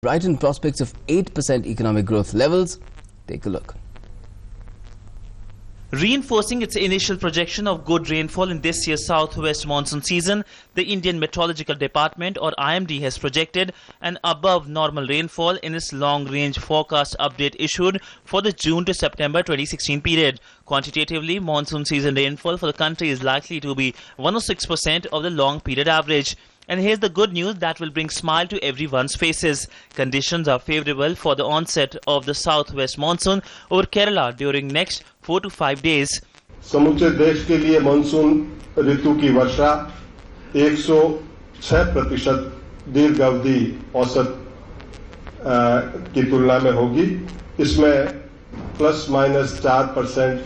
brighten prospects of 8% economic growth levels. Take a look. Reinforcing its initial projection of good rainfall in this year's southwest monsoon season, the Indian Meteorological Department or IMD has projected an above normal rainfall in its long-range forecast update issued for the June to September 2016 period. Quantitatively, monsoon season rainfall for the country is likely to be 106% of the long period average. And here's the good news that will bring smile to everyone's faces. Conditions are favorable for the onset of the southwest monsoon over Kerala during next 4 to 5 days. समूचे देश के लिए monsoon ऋतु की वर्षा 106% दीर्घ अवधि औसत की तुलना में होगी. इसमें ±4%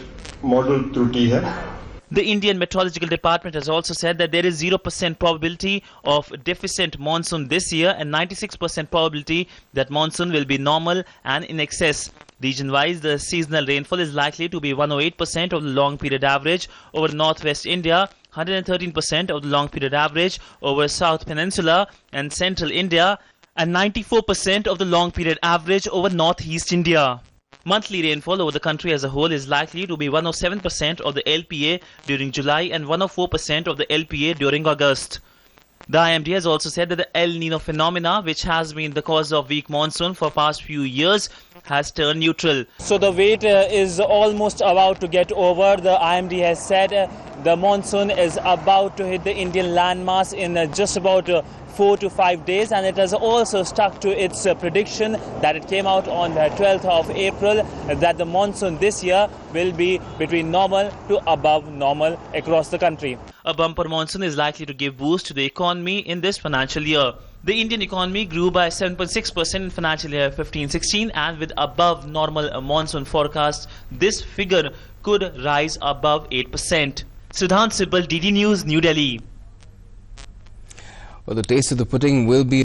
मॉडल त्रुटि है. The Indian Meteorological Department has also said that there is 0% probability of deficient monsoon this year and 96% probability that monsoon will be normal and in excess. Region-wise, the seasonal rainfall is likely to be 108% of the long period average over northwest India, 113% of the long period average over South Peninsula and central India, and 94% of the long period average over northeast India. Monthly rainfall over the country as a whole is likely to be 107% of the LPA during July and 104% of the LPA during August. The IMD has also said that the El Nino phenomena, which has been the cause of weak monsoon for past few years, has turned neutral. So the wait is almost about to get over. The IMD has said the monsoon is about to hit the Indian landmass in just about 4 to 5 days, and it has also stuck to its prediction that it came out on the 12th of April that the monsoon this year will be between normal to above normal across the country. A bumper monsoon is likely to give boost to the economy in this financial year. The Indian economy grew by 7.6% in financial year 15-16, and with above normal monsoon forecast, this figure could rise above 8%. Siddhant Sibal, DD News, New Delhi. Well, the taste of the pudding will be